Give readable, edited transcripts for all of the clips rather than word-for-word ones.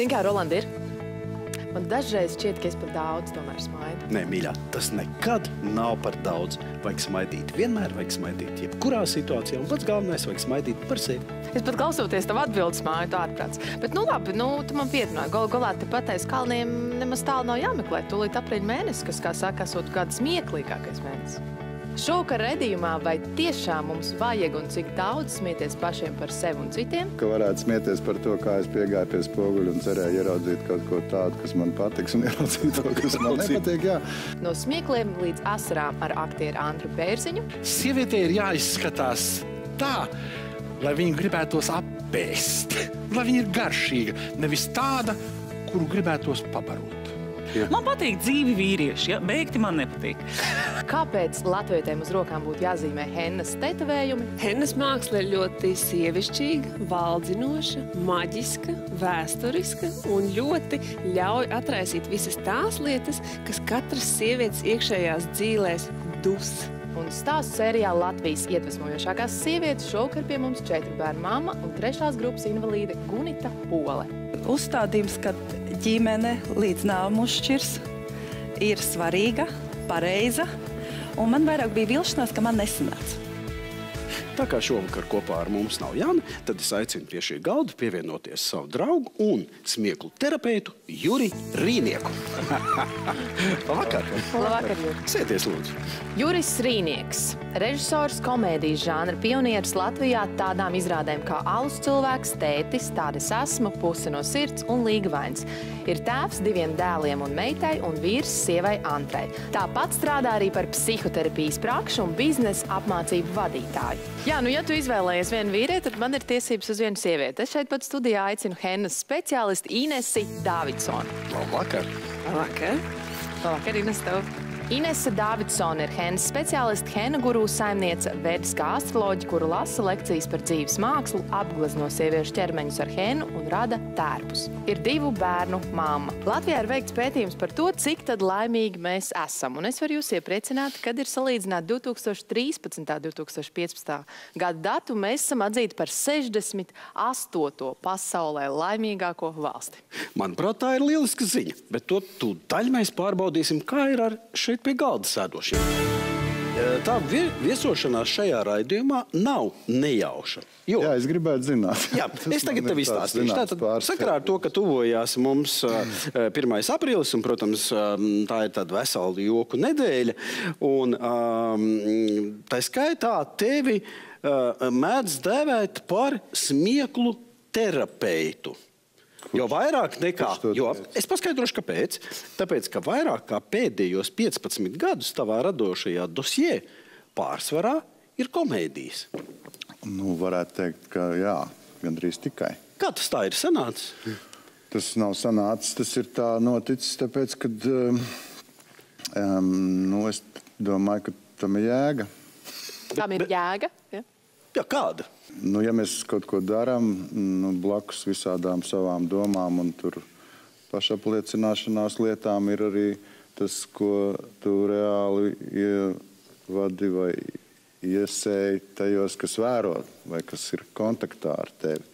Zini, kā Rolanda ir? Man dažreiz šķiet, ka es par daudz tomēr smaidu. Nē, mīļā, tas nekad nav par daudz. Vajag smaidīt. Vienmēr vajag smaidīt. Jebkurā situācijā. Un pats galvenais vajag smaidīt par sevi. Es pat klausoties tavu atbildi smaidu ārprāts. Bet, nu labi, tu man pierunāji. Galā tepat aiz kalniem nemaz tālu nav jāmeklē. Tūlīt aprīļa mēnesis, kas, kā saka, esot kāds smieklīgākais mēnesis. Šovakar redzījumā, vai tiešām mums vajag un cik daudz smieties pašiem par sevi un citiem? Ka varētu smieties par to, kā es piegāju pie spoguļa un cerēju ieraudzīt kaut ko tādu, kas man patiks, un ieraudzīt to, kas man nepatīk, jā. No smiekliem līdz asarām ar aktieru Andru Bērziņu. Sievietei ir jāizskatās tā, lai viņu gribētos apēst, lai viņa ir garšīga, nevis tāda, kuru gribētos pabarot. Man patīk dzīvi vīrieši, ja? Beigti man nepatīk. Kāpēc latvietēm uz rokām būtu jāzīmē hennas tetovējumi? Hennas māksla ir ļoti sievišķīga, valdzinoša, maģiska, vēsturiska un ļoti ļauj atraisīt visas tās lietas, kas katras sievietes iekšējās dzīvēs dus. Un stāstu sērijā Latvijas iedvesmojošākās sievietes šovakar pie mums 4 bērnu mamma un 3. grupas invalīde Gunita Pole. Uzstādījums, ka ģimene līdz nāvam uzšķirs, ir svarīga, pareiza, un man vairāk bija vilšanās, ka man nesanāca. Tā kā šovakar kopā ar mums nav Jāni, tad es aicinu pie šī galda pievienoties savu draugu un smieklu terapeitu Juri Rīnieku. Labvakar! Labvakar, Juri! Sēties, lūdzu! Juris Rīnieks, režisors, komēdijas žanra pionieris Latvijā tādām izrādēm kā Alus cilvēks, Tētis, Tāda es esmu, Puse no sirds un Līgavains. Ir tēvs 2 dēliem un meitai un vīrs sievai Antrai. Tāpat strādā arī par psihoterapijas prakšu un biznesa apmācību vadītāju. Jā, nu ja tu izvēlējies vienu vīrieti, tad man ir tiesības uz vienu sievieti. Es šeit pat studijā aicinu hennas speciālisti Inesi Davidsoni. Labvakar! Labvakar! Labvakar, Ines, tev! Inese Davidsone ir hennas speciālisti, henna guru saimniece, vediskā astroloģi, kuru lasa lekcijas par dzīves mākslu, apglezno sieviešu ķermeņus ar hennu un rada tērpus. Ir 2 bērnu mamma. Latvijā ir veikts pētījums par to, cik tad laimīgi mēs esam. Un es varu jūs iepriecināt, kad ir salīdzināt 2013. 2015. gada datu, mēs esam atzīti par 68. pasaulē laimīgāko valsti. Manuprāt, tā ir lieliska ziņa, bet to tūdaļ mēs pārbaudīsim, kā ir ar šeit pie galda sēdošiem. Tā viesošanās šajā raidījumā nav nejauša. Jo, Jā, es gribētu zināt. Jā, es tagad tev izstāstīšu. Tātad, sakarā ar to, ka tuvojās mums 1. aprīlis, un, protams, tā ir tāda vesela joku nedēļa, un tā skaitā tevi mēdz dēvēt par smieklu terapeitu. Jo vairāk nekā, es paskaidrošu, kāpēc. Tāpēc, ka vairāk kā pēdējos 15 gadus tavā radošajā dosjē pārsvarā ir komēdijas. Nu, varētu teikt, ka jā, gandrīz tikai. Kā tas tā ir sanācis? Tas nav sanācis, tas ir tā noticis, tāpēc, kad, es domāju, ka tam ir jēga. Tam ir jēga? Ja? Jā, kāda? Nu, ja mēs kaut ko darām, blakus visādām savām domām un tur pašapliecināšanās lietām ir arī tas, ko tu reāli ievadi vai iesēji tajos, kas vēro vai kas ir kontaktā ar tevi.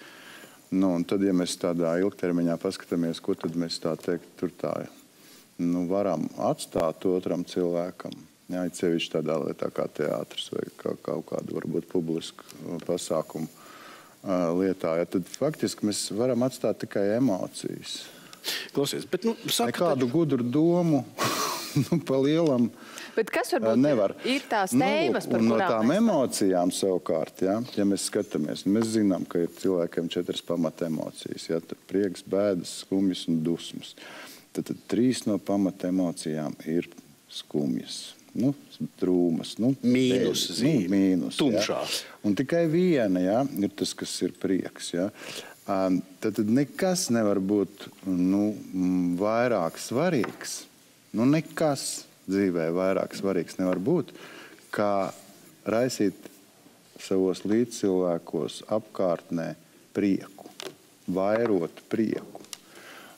Nu, un tad, ja mēs tādā ilgtermiņā paskatāmies, ko tad mēs tā teikt, tur tā, varam atstāt otram cilvēkam. Jā, it sevišķi tādā lietā kā teātris vai kaut kādu varbūt publisku pasākumu lietā. Ja, tad faktiski mēs varam atstāt tikai emocijas. Klausies, bet nekādu gudru domu pa lielam bet kas varbūt nevar. Ir tās tēmas, par kurām no tām emocijām savukārt, ja mēs skatāmies, mēs zinām, ka ir cilvēkiem 4 pamata emocijas. Ja, prieks, bēdas, skumjas un dusmas. Tad 3 no pamata emocijām ir skumjas. Drūmas, mīnus zīme, mīnus, tumšās. Ja? Un tikai viena, ja, ir tas, kas ir prieks. Ja? Tad nekas nevar būt vairāk svarīgs. Nekas dzīvē vairāk svarīgs nevar būt, kā raisīt savos līdzcilvēkos apkārtnē prieku, vairot prieku.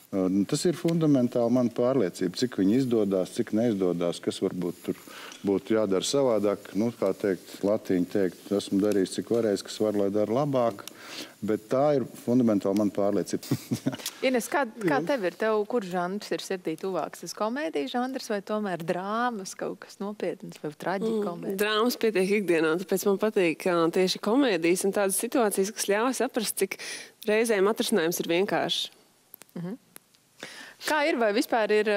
Tas ir fundamentāli mana pārliecība, cik viņi izdodās, cik neizdodās, kas varbūt tur būtu jādara savādāk. Nu, kā teikt, latīņi teikt, esmu darījis, cik varējis, kas var, lai dara labāk. Bet tā ir fundamentāli mana pārliecība. Ines, kā tev ir? Tev kurš žanrs ir sirdī tuvāks? Tas komēdija žanrs vai tomēr drāmas, kaut kas nopietns vai traģikomēdija? Drāmas pietiek ikdienā, tāpēc man patīk tieši komēdijas un tādas situācijas, kas ļauj saprast, cik reizēm atrisinājums ir vienkārši. Kā ir, vai vispār ir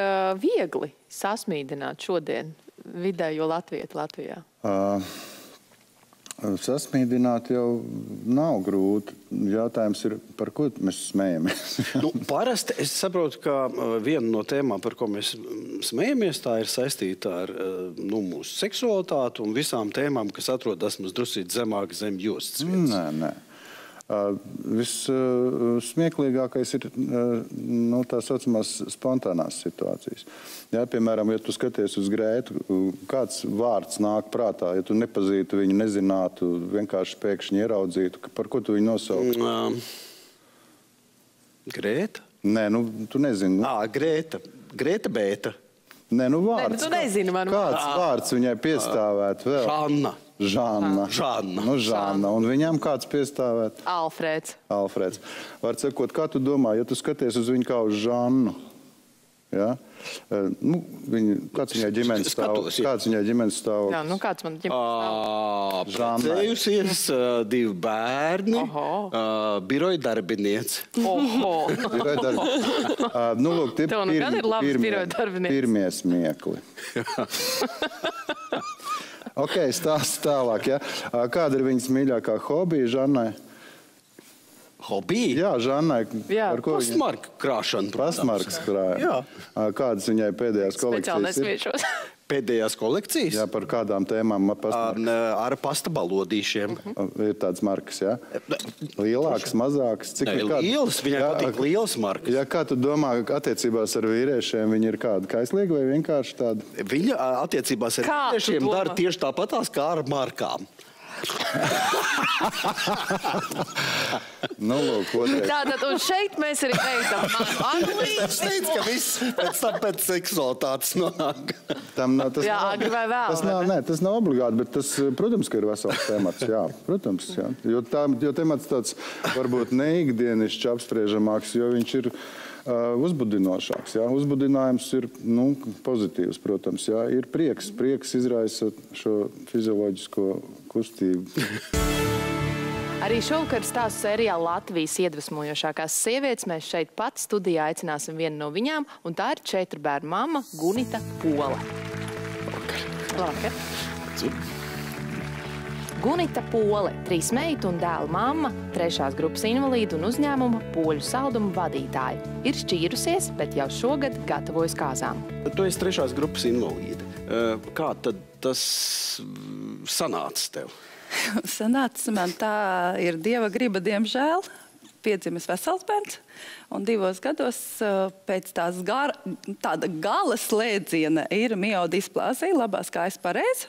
viegli sasmīdināt šodien vidējo latvietu Latvijā? Sasmīdināt jau nav grūti. Jautājums ir, par ko mēs smējamies? Parasti es saprotu, ka viena no tēmām, par ko mēs smējamies, tā ir saistīta ar mūsu seksualitāti un visām tēmām, kas atrodas mums drusīt zemāk zem jostas vietas. Nē. Vissmieklīgākais ir tā saucamās spontānās situācijas. Ja, piemēram, ja tu skaties uz Grētu, kāds vārds nāk prātā, ja tu nepazītu viņu, nezinātu, vienkārši pēkšņi ieraudzītu, par ko tu viņu nosauktu? Grēta? Nē, tu nezini. Grēta. Grēta Bēta. Nē, vārds. Nē, tu nezini man. Kāds vārds viņai piestāvēt vēl? Žanna. Žanna. Un viņam kāds piestāvēt? Alfrēds. Var sakot, kā tu domā, ja tu skaties uz viņu kā uz Žannu? Ja? Kāds viņai ģimenes stāvoklis? Jā, kāds man ģimenes stāvoklis? Precējusies, 2 bērni, biroja darbinieci. Lūk, tie pirmie smiekli. Ok, stāsts tālāk, ja. Kāda ir viņas mīļākā hobija Žannai? Hobija? Jā, Žannai. Pastmarka krāšana. Pastmarkas krāja. Kādas viņai pēdējās kolekcijas ir? Speciāli nesmiešos. Pēdējās kolekcijas? Jā, par kādām tēmām pastmarkas? Ar pasta balodīšiem. Ir tāds markas, jā? Lielākas, mazākas? Lielas, viņai patīk lielas markas. Jā, kā tu domā, attiecībās ar vīriešiem viņi ir kādi kaislīgi vai vienkārši tādi? Viņa attiecībās ar vīriešiem dara tieši tāpatās kā ar markām. Tātad, un šeit mēs arī beidzam Es teicu, ka viss pēc tam pēc seksualitātes nonāk. Jā, agri vai vēl. Tas nav obligāti, bet tas, protams, ka ir vesels temats, jā. Protams, jā. Jo temats tāds varbūt neikdienišķi apspriežamāks, jo viņš ir uzbudinošāks. Jā. Uzbudinājums ir pozitīvs, protams. Jā. Ir prieks. Prieks izraisa šo fizioloģisko kustību. Arī šovakar stāstu sērijā Latvijas iedvesmojošākās sievietes mēs šeit pat studijā aicināsim vienu no viņām, un tā ir 4 bērnu mamma Gunita Pole. Labvakar. Gunita Pole, 3 meitu un dēlu mamma, 3. grupas invalīdu un uzņēmuma Poļu saldumu vadītāja. Ir šķīrusies, bet jau šogad gatavojas kāzām. Tu esi 3. grupas invalīda. Kā tad tas sanāca tev? Sanāca man tā ir Dieva griba, diemžēl. Piedzimis vesels bērns, un 2 gados pēc tāda gala slēdziena ir miodisplāzija, labās kājas pareizi,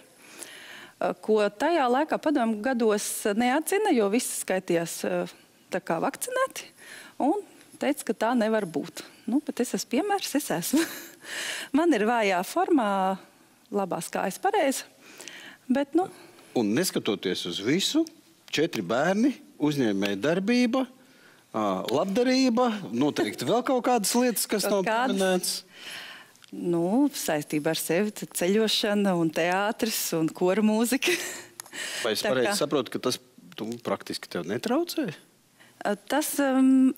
ko tajā laikā padomu gados neatzina, jo visi skaitījās tā kā vakcinēti, un teica, ka tā nevar būt. Bet es esmu piemērs, es esmu. Man ir vājā formā, labās kājas pareizi, bet, Un neskatoties uz visu, 4 bērni, uzņēmēja darbība, labdarība, noteikti vēl kaut kādas lietas, kas nav pieminētas. Saistībā ar sevi ceļošana un teātris un kora mūzika. Vai es pareizi saprotu, ka tas praktiski tev netraucē? Tas,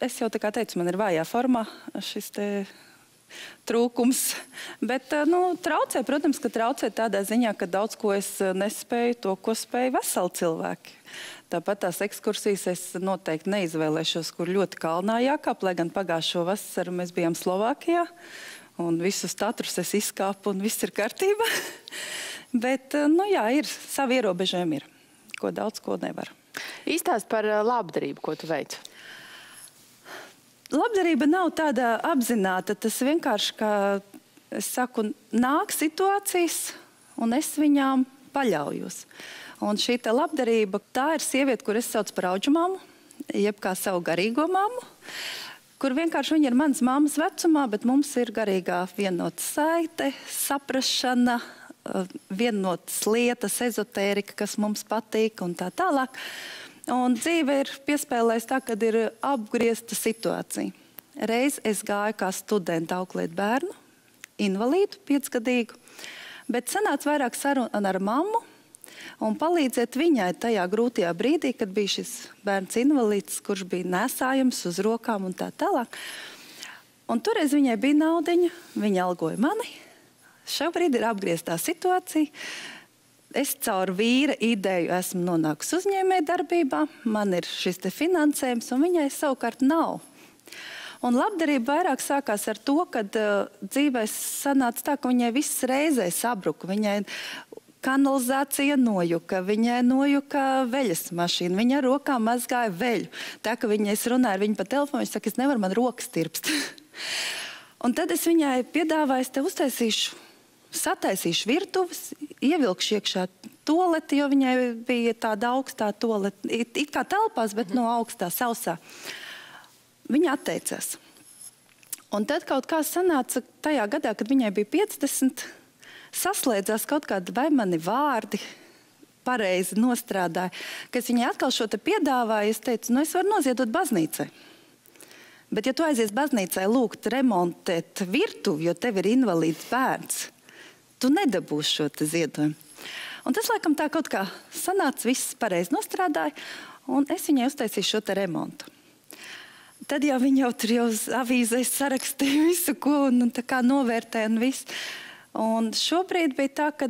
es jau tā kā teicu, man ir vājā formā šis te trūkums. Bet, traucē, protams, ka traucē tādā ziņā, ka daudz ko es nespēju to, ko spēju veseli cilvēki. Tāpat tās ekskursijas es noteikti neizvēlēšos, kur ļoti kalnā jākāp, lai gan pagājušo vasaru mēs bijām Slovākijā, un visus tatrus es izkāpu, un viss ir kārtībā. Bet, ir, savi ierobežojumi ir, ko daudz ko nevar. Īstāst par labdarību, ko tu veici? Labdarība nav tāda apzināta, tas vienkārši, kā es saku, nāk situācijas, un es viņām paļaujos. Un šī te labdarība, tā ir sieviete, kur es saucu par auģu mammu, jeb kā savu garīgo mammu, kur vienkārši viņa ir manas mammas vecumā, bet mums ir garīgā vienota saite, saprašana, vienotas lietas, ezotērika, kas mums patīk un tā tālāk. Un dzīve ir piespēlējusi tā, kad ir apgriezta situācija. Reiz es gāju kā studenta auklēt bērnu, invalīdu, 5-gadīgu, bet sanāca vairāk saruna ar mammu un palīdzēt viņai tajā grūtajā brīdī, kad bija šis bērns invalīds, kurš bija nesājams uz rokām un tā tālāk. Un toreiz viņai bija naudiņa, viņa algoja mani. Šobrīd ir apgrieztā situācija. Es caur vīra ideju esmu nonākusi uzņēmēju darbībā, man ir šis te finansējums, un viņai savukārt nav. Un labdarība vairāk sākās ar to, kad dzīvē sanāca tā, ka viņai viss reizē sabruka. Viņai kanalizācija nojuka, viņai nojuka veļas mašīna, viņa ar rokām mazgāja veļu. Tā, ka es runāju ar viņu pa telefonu, viņa saka, es nevaru, man rokas tirpst. Un tad es viņai piedāvāju, es te uztaisīšu, sataisīšu virtuves, ievilkšu iekšā toleti, jo viņai bija tāda augstā toleti, it kā telpās, bet no augstā, sausā. Viņa atteicās. Un tad kaut kā sanāca tajā gadā, kad viņai bija 50, saslēdzās kaut kādi vai mani vārdi, pareizi nostrādāja, ka es viņai atkal šo te piedāvāju, es teicu, nu es varu noziedot baznīcai. Bet ja tu aizies baznīcai lūgt remontēt virtuvi, jo tev ir invalīds bērns, tu nedabūsi šo te ziedojumu. Un tas laikam tā kaut kā sanāca, viss pareizi nostrādāja, un es viņai uztaisīju šo te remontu. Tad jau viņi jau tur jau avīzēs sarakstīja visu, ko un tā kā novērtēja un viss. Un šobrīd bija tā, ka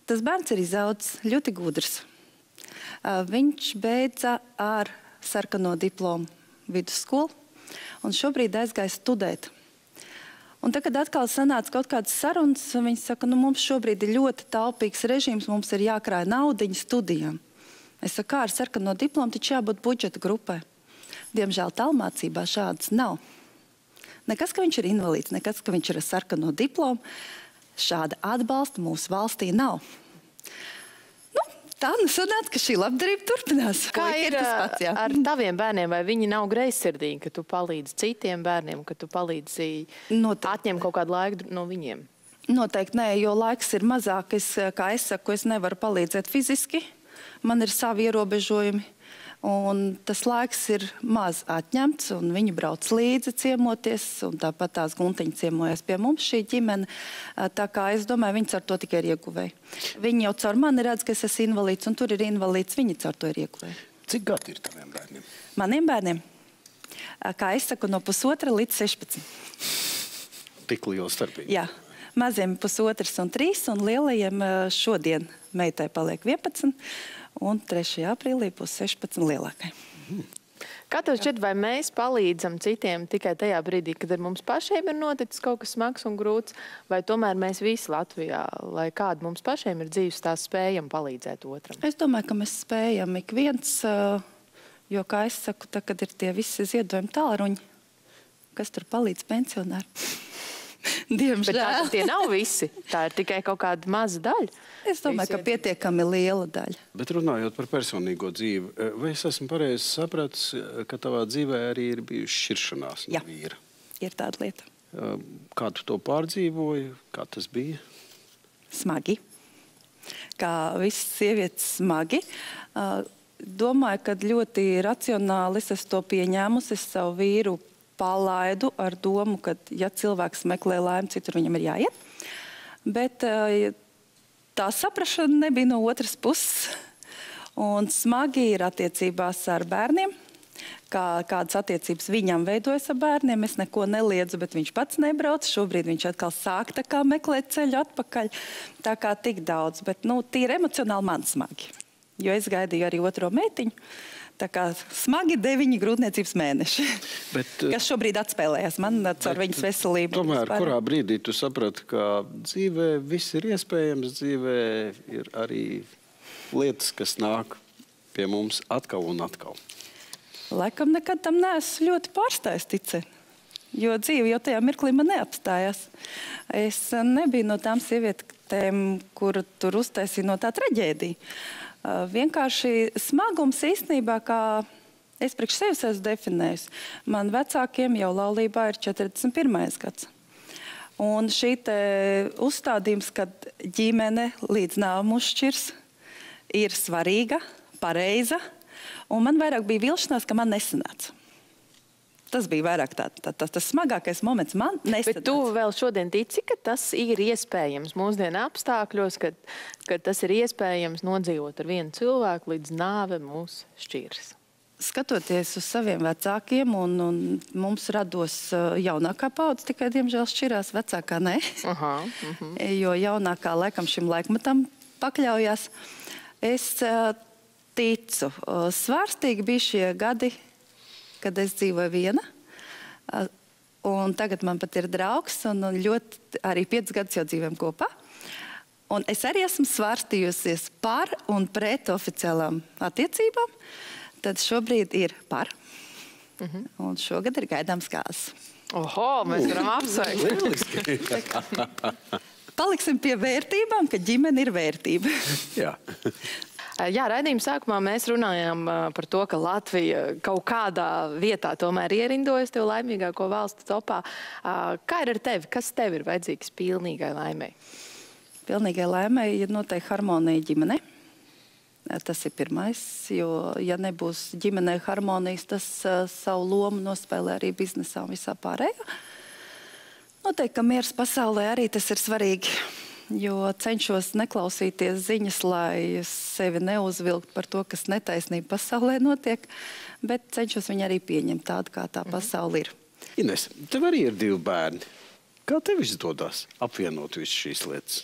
tas bērns ir izaudzis ļoti gudrs. Viņš beidza ar sarkano diplomu vidusskolu un šobrīd aizgāja studēt. Un tad, kad atkal sanāca kaut kādas sarunas, viņi saka, nu mums šobrīd ir ļoti taupīgs režīms, mums ir jākrāja naudiņu studijām. Es saku, kā ar sarkano diplomu, taču jābūt budžeta grupai. Diemžēl tālmācībā šādas nav. Nekas, ka viņš ir invalīds, nekas, ka viņš ir ar sarkano diplomu. Šāda atbalsta mūsu valstī nav. Nu, tā nu sanāca, ka šī labdarība turpinās. Kā ir ar taviem bērniem? Vai viņi nav greizsirdīgi, ka tu palīdzi citiem bērniem, ka tu palīdzi atņem kaut kādu laiku no viņiem? Noteikti nē, jo laiks ir mazāk. Kā es saku, es nevaru palīdzēt fiziski. Man ir savi ierobežojumi. Un tas laiks ir maz atņemts, un viņi brauc līdzi ciemoties, un tāpat tās Guntiņa ciemojas pie mums šī ģimene. Tā kā es domāju, viņi caur to tikai ir ieguvēji. Viņi jau caur mani redz, ka es esmu invalīds, un tur ir invalīds, viņi caur to ir ieguvēji. Cik gadi ir taviem bērniem? Maniem bērniem? Kā es saku, no 1,5 līdz 16. Tik liela starpība? Jā. Maziem 1,5 un 3, un lielajiem šodien meitai paliek 11. Un 3. aprīlī būs 16 lielākai. Kā tev šķiet, vai mēs palīdzam citiem tikai tajā brīdī, kad ar mums pašiem ir noticis kaut kas smags un grūts, vai tomēr mēs visi Latvijā, lai kāda mums pašiem ir dzīves, tā spējam palīdzēt otram? Es domāju, ka mēs spējam ik viens, jo, kā es saku, tā, kad ir tie visi ziedojumi tālruņi, kas tur palīdz pensionāri. Diemžēl. Bet tā tie nav visi. Tā ir tikai kaut kāda maza daļa. Es domāju, ka pietiekami liela daļa. Bet runājot par personīgo dzīvi, vai es esmu pareizi sapratis, ka tavā dzīvē arī ir bijuši šķiršanās no vīra? Ir tāda lieta. Kā tu to pārdzīvoji? Kā tas bija? Smagi. Kā visas sievietes smagi. Domāju, ka ļoti racionāli es esmu to pieņēmusi, es savu vīru palaidu ar domu, ka, ja cilvēks meklē laimi, citur viņam ir jāiet. Bet tā saprašana nebija no otras puses. Un smagi ir attiecībās ar bērniem. Kādas attiecības viņam veidojas ar bērniem. Es neko neliedzu, bet viņš pats nebrauc. Šobrīd viņš atkal sāk tā kā meklēt ceļu atpakaļ. Tā kā tik daudz. Bet, nu, tīri emocionāli man smagi. Jo es gaidīju arī otro meitiņu. Tā kā smagi 9 grūtniecības mēneši, kas šobrīd atspēlējas man caur viņas veselību. Tomēr, kurā brīdī tu saprati, ka dzīvē viss ir iespējams, dzīvē ir arī lietas, kas nāk pie mums atkal un atkal? Laikam nekad tam neesmu ļoti pārstājis ticēt, jo dzīve jau tajā mirklī man neapstājās. Es nebiju no tām sievietēm, kuru tur uztaisīja no tā traģēdija. Vienkārši smagums īstenībā, kā Es priekš sevis esmu definējusi. Man vecākiem jau laulībā ir 41. gads. Un šī te uzstādījums, kad ģimene līdz nāvam uzšķirs, ir svarīga, pareiza, un man vairāk bija vilšanās, ka man nesanāca. Tas bija vairāk tas smagākais moments. Man nesanāca. Bet tu vēl šodien tici, ka tas ir iespējams mūsdienu apstākļos, ka tas ir iespējams nodzīvot ar vienu cilvēku līdz nāve mūs šķiras? Skatoties uz saviem vecākiem, un mums rados jaunākā paudze, tikai, diemžēl, šķirās, vecākā ne. Jo jaunākā laikam šim laikmetam pakļaujās. Es ticu. Svārstīgi bija šie gadi, kad es dzīvoju viena. Un tagad man pat ir draugs, un ļoti arī 5 gadus jau dzīvojam kopā. Un es arī esmu svārstījusies par un pret oficiālām attiecībām. Tad šobrīd ir par. Un šogad ir gaidāms kāzas. Oho, mēs varam apsveikt. Paliksim pie vērtībām, ka ģimene ir vērtība. Jā. Jā, raidījuma sākumā mēs runājām par to, ka Latvija kaut kādā vietā tomēr ierindojas tev laimīgāko valstu topā. Kā ir ar tevi? Kas tev ir vajadzīgs pilnīgai laimei? Pilnīgai laimei ir noteikti harmonija ģimene. Tas ir pirmais, jo ja nebūs ģimenē harmonijas, tas savu lomu nospēlē arī biznesā un visā pārējā. Noteikti, ka miers pasaulē arī tas ir svarīgi, jo cenšos neklausīties ziņas, lai sevi neuzvilkt par to, kas netaisnība pasaulē notiek, bet cenšos viņu arī pieņemt tādu, kā tā pasaule ir. Ines, tev arī ir 2 bērni. Kā tev izdodas apvienot visu šīs lietas?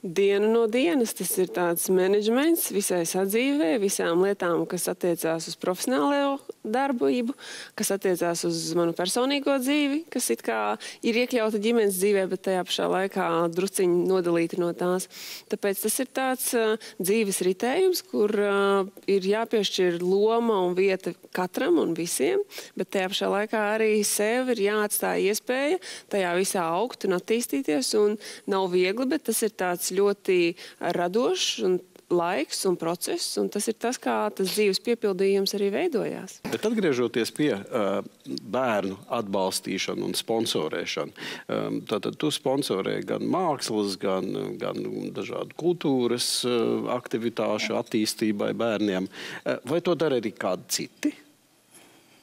Dienu no dienas tas ir tāds menedžments visai sadzīvē, visām lietām, kas attiecās uz profesionālo darbību, kas attiecās uz manu personīgo dzīvi, kas it kā ir iekļauta ģimenes dzīvē, bet tajā pašā laikā drusciņi nodalīta no tās. Tāpēc tas ir tāds dzīves ritējums, kur ir jāpiešķir loma un vieta katram un visiem, bet tajā pašā laikā arī sev ir jāatstāja iespēja tajā visā augt un attīstīties, un nav viegli, bet tas ir tāds ļoti radošs un laiks un process, un tas ir tas, kā tas dzīves piepildījums arī veidojās. Bet atgriežoties pie bērnu atbalstīšanu un sponsorēšanu, tātad tu sponsorē gan mākslas, gan dažādu kultūras aktivitāšu attīstībai bērniem. Vai to dara arī kādi citi?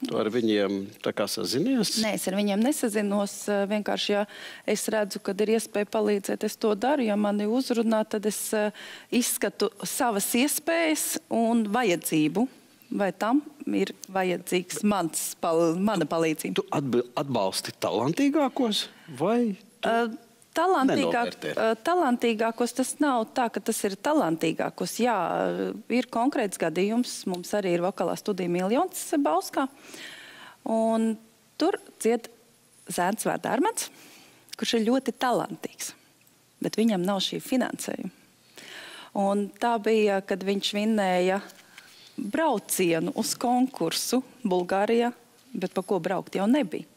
Tu ar viņiem tā kā sazinies? Nē, es ar viņiem nesazinos. Vienkārši, ja es redzu, kad ir iespēja palīdzēt, es to daru. Ja mani uzrunā, tad es izskatu savas iespējas un vajadzību. Vai tam ir vajadzīgs mana palīdzība? Tu atbalsti talantīgākos vai Talantīgākos tas nav tā, ka tas ir talantīgākos. Jā, ir konkrēts gadījums. Mums arī ir vokālā studija Miljons Bauskā. Un tur dzied zēns vārdā Armants, kurš ir ļoti talantīgs. Bet viņam nav šī finansējuma. Un tā bija, kad viņš vinnēja braucienu uz konkursu Bulgārijā, bet pa ko braukt jau nebija.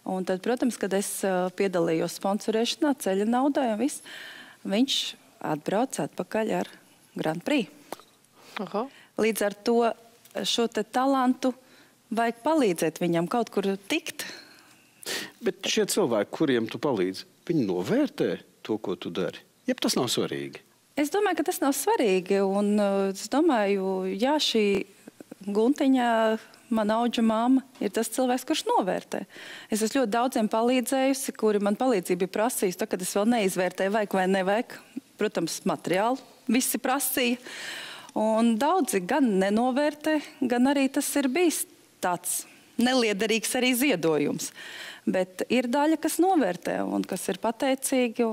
Un tad, protams, kad es piedalījos sponsorēšanā, ceļa naudai un viss, viņš atbrauc atpakaļ ar Grand Prix. Līdz ar to šo te talantu vajag palīdzēt viņam kaut kur tikt. Bet šie cilvēki, kuriem tu palīdzi, viņi novērtē to, ko tu dari? Jeb tas nav svarīgi? Es domāju, ka tas nav svarīgi. Un es domāju, jā, šī Guntiņa, mana auģa mamma, ir tas cilvēks, kurš novērtē. Es esmu ļoti daudziem palīdzējusi, kuri man palīdzību ir prasījusi, tad, kad es vēl neizvērtēju, vajag vai nevajag. Protams, materiāli visi prasīja. Un daudzi gan nenovērtē, gan arī tas ir bijis tāds neliederīgs arī ziedojums. Bet ir daļa, kas novērtē un kas ir pateicīgi.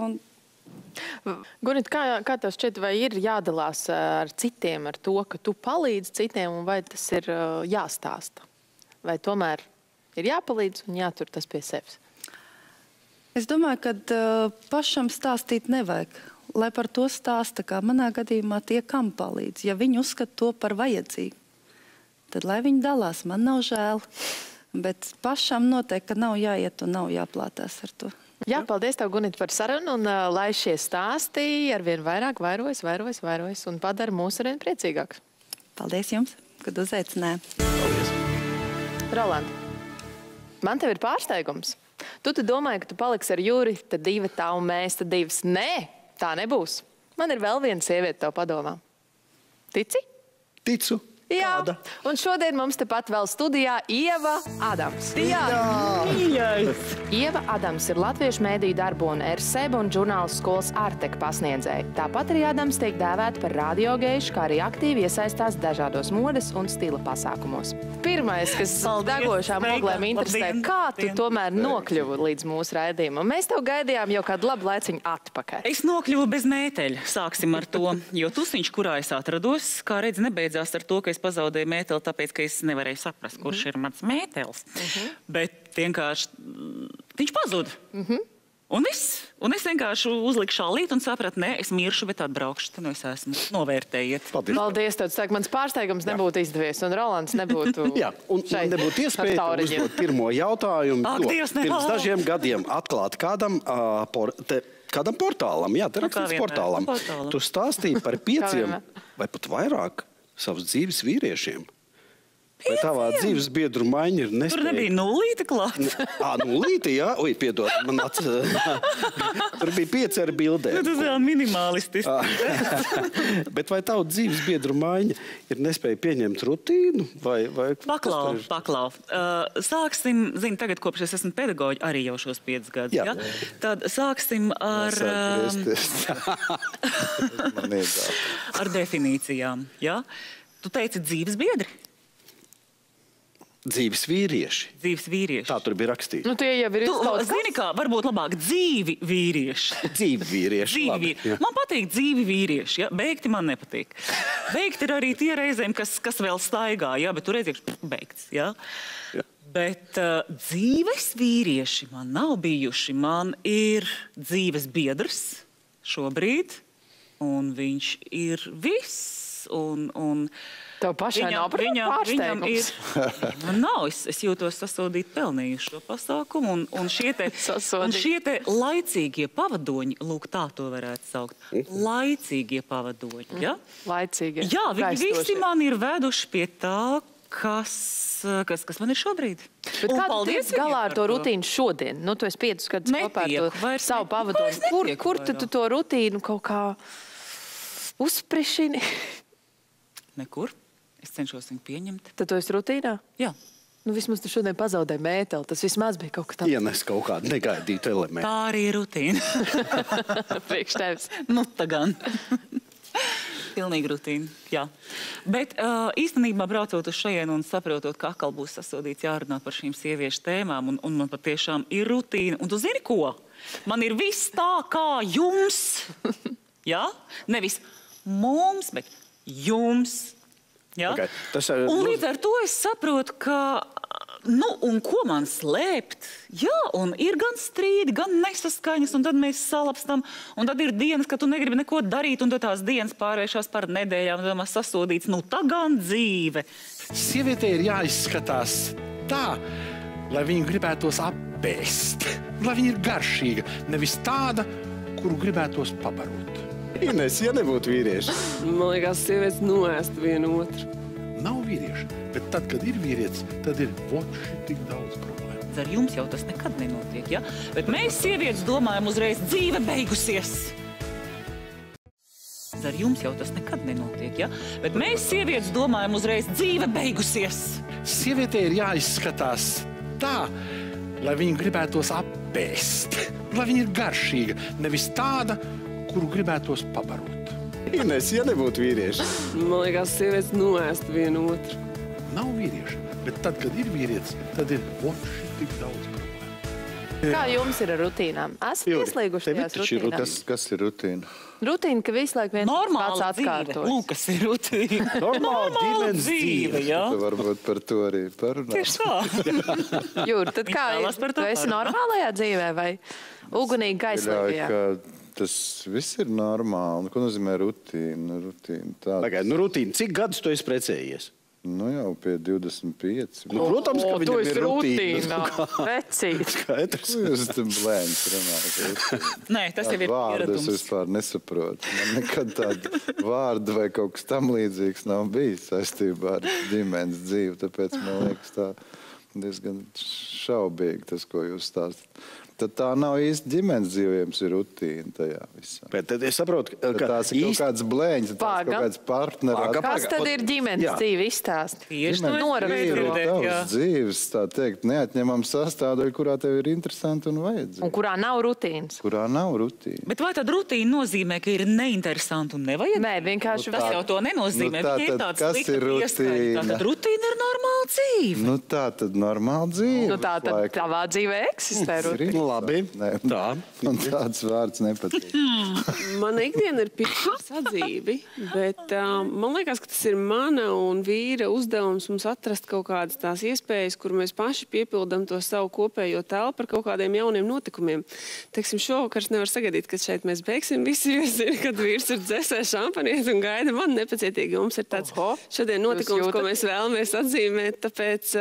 Gunit, kā tev šķiet, vai ir jādalās ar citiem, ar to, ka tu palīdzi citiem, un vai tas ir jāstāsta? Vai tomēr ir jāpalīdz un jātur tas pie sevis? Es domāju, ka pašam stāstīt nevajag. Lai par to stāsta, kā manā gadījumā tie, kam palīdz. Ja viņi uzskata to par vajadzīgu, tad lai viņi dalās. Man nav žēl, bet pašam noteikti, ka nav jāiet un nav jāplātās ar to. Jā, paldies tev, Gunit, par sarunu, un lai šie stāsti arvien vairāk vairojas un padara mūs arvien priecīgākus. Paldies jums! kad uzaicināja. Paldies. Rolanda, man tev ir pārsteigums. Tu domāji, ka tu paliksi ar Juri, tad 2 tā un mēs, tad 2. Nē, tā nebūs. Man ir vēl viena sieviete tev padomā. Tici? Ticu. Jā, Kāda? un šodien mums tepat vēl studijā Ieva Adams. Ieva Adams ir latviešu mēdīju darbu un RSEB un žurnālistu skolas Artek pasniedzēja. Tāpat arī Adams tiek dēvēta par radiogeišu, kā arī aktīvi iesaistās dažādos modes un stila pasākumos. Pirmais, kas degošām oglēm interesē, kā tu tomēr nokļuvu līdz mūsu raidījumam? Mēs tev gaidījām jau kādu labu laiciņu atpakaļ. Es nokļuvu bez mēteļa, sāksim ar to, jo tusiņš, kurā es atrados, kā redz, nebeidzās ar to, ka es pazaudēju mēteli, tāpēc, ka es nevarēju saprast, kurš ir mans mētelis. Bet vienkārši viņš pazuda. Un es vienkārši uzliku šālīt un sapratu, nē, es miršu, bet atbraukšu. Tad es esmu novērtējiet. Paldies. Paldies, tev mans pārsteigums nebūtu izdevies, un Rolands nebūtu Jā, un šeit. nebūtu iespēja uzdot pirmo jautājumu. Ak, Dievs, ne! Pirms dažiem gadiem atklāt kādam portālam, jā, te rakstīts portālam. Tu stāstīji par 5 vai pat vairāk savus dzīves vīriešiem. Vai tavā dzīves biedru maiņa ir nespēja? Tur nebija nulīte klāt. Nulīte, jā? Ui, piedod, man tur bija 5 ar bildēm. Tas vēl minimalistiski. Bet vai tavu dzīves biedru maiņa ir nespēja pieņemt rutīnu? Paklau. Sāksim, zinu, tagad kopš es esmu pedagoģi, arī jau šos 5 gadus. Ja? Tad sāksim ar ar definīcijām. Ja? Tu teici dzīves biedri? Dzīves vīrieši. Dzīves vīrieši. Tā tur bija rakstīts. Nu, tie jau ir Zini kā, varbūt labāk dzīvi vīrieši. Dzīvi vīrieši. Man patīk dzīvi vīrieši, ja? Beigti man nepatīk. Beigti ir arī tie reizēm, kas vēl staigā, ja? Bet tu reiziekš beigts, ja? Jā. Bet dzīves vīrieši man nav bijuši. Man ir dzīves biedrs šobrīd, un viņš ir viss, un Tev pašai nav pārsteigums. Man nav, es jūtos sasodīt pelnījuši šo pasākumu, un šie te laicīgie pavadoņi, lūk, tā to varētu saukt, laicīgie pavadoņi, ja? Laicīgie. Jā, viņi visi man ir veduši pie tā, kas man ir šobrīd. Bet kā tu tiec galā ar to rutīnu šodien? Nu, tu esi 5 gadus kopā ar to savu pavadoņu. Kur tu to rutīnu kaut kā uzsprišini? Nekur. Es cenšos viņu pieņemt. Tad tu esi rutīnā? Jā. Nu, vismaz tu šodien pazaudēji mēteli. Tas vismaz bija kaut kā tāds. Ienes kaut kādu negaidītu elementu. Tā arī ir rutīna. Priekš tevis. Nu, tā gan. Pilnīgi rutīna, jā. Bet īstenībā braucot uz šajien un saprotot, ka atkal būs sasodīts jārunā par šīm sieviešu tēmām, un man patiešām ir rutīna. Un tu zini ko? Man ir viss tā kā jums. Jā? Nevis mums, bet jums. Ja? Okay. Un līdz ar to es saprotu, ka, nu, un ko man slēpt? Jā, un ir gan strīdi, gan nesaskaņas, un tad mēs salapstam, un tad ir dienas, ka tu negribi neko darīt, un tad tās dienas pārvēršās par nedēļām, un domā sasodīts, nu, tā gan dzīve. Sievietei ir jāizskatās tā, lai viņu gribētos apēst, lai viņa ir garšīga, nevis tāda, kuru gribētos pabarot. Ines, ja nebūtu vīrieši. Man liekas, sievietes noēst vienu otru. Nav vīrieši, bet tad, kad ir vīrietis, tad ir voši tik daudz problēmu. Ar jums jau tas nekad nenotiek, ja? Bet mēs sievietes domājam uzreiz dzīve beigusies. Ar jums jau tas nekad nenotiek, ja? Bet mēs sievietes domājam uzreiz dzīve beigusies. Sievietei ir jāizskatās tā, lai viņu gribētos apēst, lai viņa ir garšīga, nevis tāda, kuru gribētos pabarot. Ines, ja nebūtu vīrieši. Man liekas, sievietes noēst vienu otru. Nav vīrieši, bet tad, kad ir vīrietis, tad ir voši tik daudz problēmu. Kā jums ir ar rutīnām? Esat ieslīguši tajās rutīnās? Kas ir rutīna? Rutīna, ka visu laiku viens pats atkārtojas. Lūk, kas ir rutīna. Normāla ģimenes dzīve, jā. Tu varbūt par to arī parunā. Tieši tā. Jūr, tad kā tu esi normālajā dzīvē vai ugunīgi kaislīgajā? Tas viss ir normāli. Ko nozīmē rutīna? Pagaid, nu rutīna. Cik gadus tu esi precējies? Nu jau pie 25. Nu, protams, ka viņam ir rutīna. Vecīt. Skaidrs. Jūs tam blēņas runājat. Nē, tas jau ir Vārdu es ieradums. vispār nesaprotu. Man nekad tāda vārda vai kaut kas tam līdzīgs nav bijis saistībā ar ģimenes dzīvi, tāpēc man liekas tā diezgan šaubīgi tas, ko jūs stāstat. Tad tā nav īsti ģimenes dzīve, jums ir rutīna tajā visā. Bet tad es saprotu, ka tās ir kaut kāds blēņas, tās kaut kāds partneris. Kas tad ir ģimenes dzīve izstāst? Tieši to Ir tavs dzīves, tā teikt, neatņemama sastāvdaļa, kurā tev ir interesanti un vajadzīgi. Un kurā nav rutīnas? Kurā nav rutīna. Bet vai tad rutīna nozīmē, ka ir neinteresanti un nevajag? Nē, vienkārši Tas jau to nenozīmē. Nu, Viņa ir tātad, tāds kas slikta ir pieskaņa. rutīna? Tātad rutīna ir normāla dzīve. Nu tā tad normāla dzīve. Nu, tā tad tavā dzīvē eksistē rutīna. Nu, labi. Nē, Tā. man tāds vārds nepatīk. Mana ikdiena ir pilna sadzīvi, bet man liekas, ka tas ir mana un vīra uzdevums mums atrast kaut kādas tās iespējas, kur mēs paši piepildam to savu kopējo telpu par kaut kādiem jauniem notikumiem. Teiksim, šovakar nevar sagaidīt, ka šeit mēs beigsim visi, jo es zinu, kad vīrs ir dzesē šampanieti un gaida man nepacietīgi. Mums ir tāds šodien notikums, ko mēs vēlamies atzīmēt, tāpēc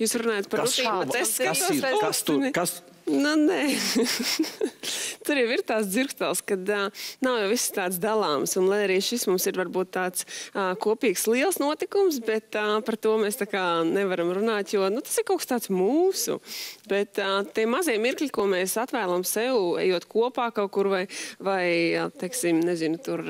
jūs runājat par rutīnu. Kas Nu, nē. Tur jau ir tās dzirkstals, kad nav jau viss tāds dalāms. Un lai arī šis mums ir varbūt tāds kopīgs liels notikums, bet par to mēs tā kā nevaram runāt, jo tas ir kaut kas tāds mūsu. Bet tie mazie mirkļi, ko mēs atvēlam sev, ejot kopā kaut kur vai teiksim, nezinu, tur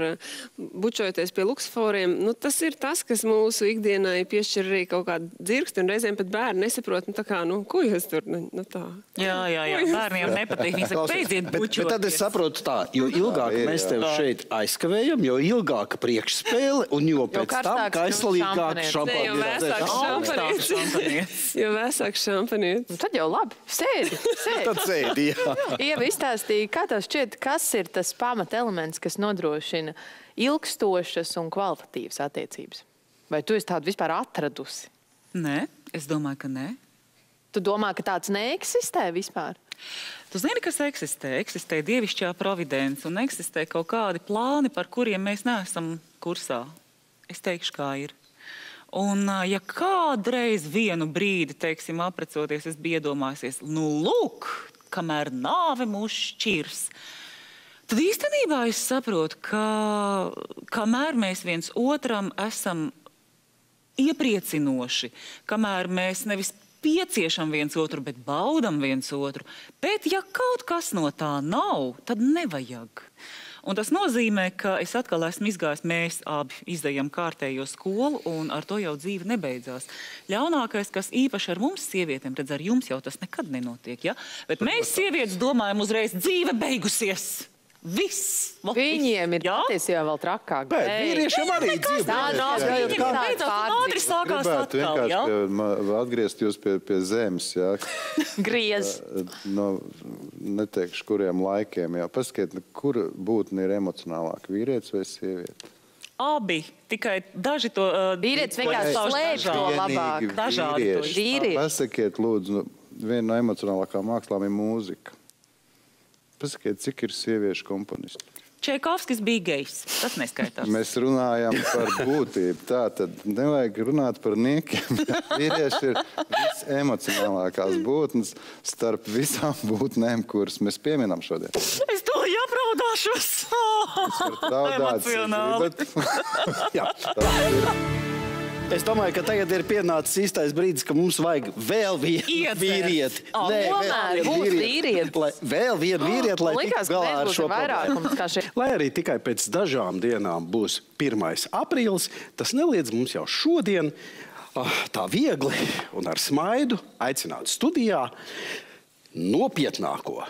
bučojoties pie luksusforiem, tas ir tas, kas mūsu ikdienai piešķir arī kaut kādu dzirksti, un reizēm pat bērni nesaprot, tā kā, ko jūs tur, tā. Jā, bērniem nepatīk. Viņi saka, beidziet bučoties. Bet tad es saprotu tā, jo ilgāk mēs tev šeit aizkavējam, jo ilgāka priekšspēle, un jo pēc tam kaislīgāk šampanietis. Jo vēsāk šampanietis. Tad jau labi. Sēdi. Tad sēdi, jā. Ieva izstāstīja, kā tev šķiet, kas ir tas pamata elements, kas nodrošina ilgstošas un kvalitatīvas attiecības? Vai tu esi tādu vispār atradusi? Nē, es domāju, ka nē. Tu domā, ka tāds neeksistē vispār? Tu zini, kas eksistē? Eksistē dievišķā providence un eksistē kaut kādi plāni, par kuriem mēs neesam kursā. Es teikšu, kā ir. Un ja kādreiz vienu brīdi, teiksim, aprecoties, es biju iedomājusies, lūk, kamēr nāve mūs šķirs, tad īstenībā es saprotu, ka kamēr mēs viens otram esam iepriecinoši, kamēr mēs nevis pieciešam viens otru, bet baudam viens otru. Bet ja kaut kas no tā nav, tad nevajag. Un tas nozīmē, ka es atkal esmu izgājis, mēs abi izdejam kārtējo skolu, un ar to jau dzīve nebeidzās. Ļaunākais, kas īpaši ar mums sievietēm, redz, ar jums jau tas nekad nenotiek, ja? Bet mēs sievietes domājam uzreiz, dzīve beigusies. Viss. Viņiem ir patiesībā vēl trakāk. Bet vīriešiem arī dzīve. Ātri sākās gribētu atkal, jā? vienkārši atgriezt jūs pie zemes, jā. Griez. Neteikšu, kuriem laikiem, jā. Paskiet, kur būtne ir emocionālāk, vīrietis vai sieviete? Abi, tikai daži to... Vīrietis vienkārši slēpj to labāk. Dažādi to vīrieši. Pasakiet, lūdzu, viena no emocionālākām mākslām ir mūzika. Pasakiet, cik ir sieviešu komponisti? Čaikovskis bija gejs. Tas neskaitās. Mēs runājam par būtību. Tā tad nevajag runāt par niekiem. Vīrieši ir visemocionālākās būtnes starp visām būtnēm, kuras mēs pieminam šodien. Es to jāpraudāšos. Emocionāli. Jā. Es domāju, ka tagad ir pienācis īstais brīdis, ka mums vajag vēl vienu vīrieti. Vēl vienu vīrieti, lai tiktu galā ar šo problēmu. Lai arī tikai pēc dažām dienām būs 1. aprīlis, tas neliedz mums jau šodien tā viegli un ar smaidu aicināt studijā nopietnāko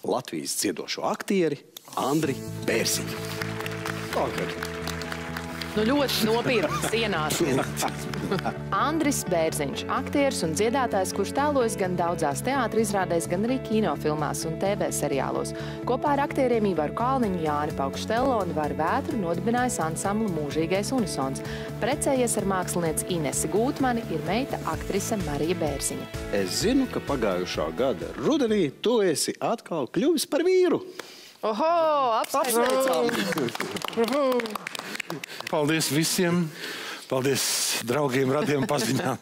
Latvijas dziedošo aktieri Andri Bērziņu. Paldies! Ļoti nopietnas ienācums. Andris Bērziņš, aktieris un dziedātājs, kurš tēlojas gan daudzās teātra izrādēs, gan arī kinofilmās un TV seriālos. Kopā ar aktieriem Ivaru Kalniņu, Jāni Paukštelo un Varu Vētru nodibinājis ansamblu Mūžīgais unisons. Precējies ar mākslinieci Inesi Gūtmani, ir meita aktrise Marija Bērziņa. Es zinu, ka pagājušā gada rudenī tu esi atkal kļuvis par vīru. Oho, apsveicam! Paldies visiem! Paldies draugiem, radiem, paziņām.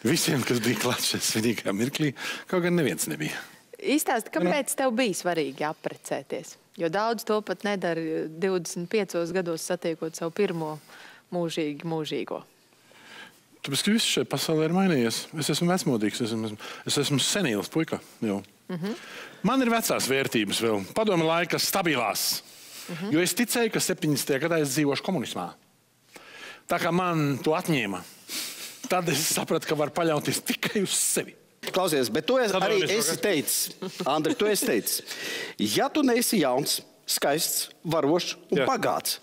Visiem, kas bija klāt šajā svinīgajā mirklī. Kaut gan neviens nebija. Izstāsti, kāpēc tev bija svarīgi apprecēties? Jo daudz to pat nedara 25 gados satiekot savu pirmo mūžīgo. Tāpēc, ka viss šeit pasaulē ir mainījies. Es esmu vecmodīgs, es esmu senīls puika jau. Man ir vecās vērtības vēl, padomu laika stabilās. Jo es ticēju, ka 70. gadā es dzīvošu komunismā. Tā kā man to atņēma, tad es sapratu, ka var paļauties tikai uz sevi. Klausies, bet tu arī esi teicis, Andri, tu esi teicis, ja tu neesi jauns, skaists, varošs un bagāts,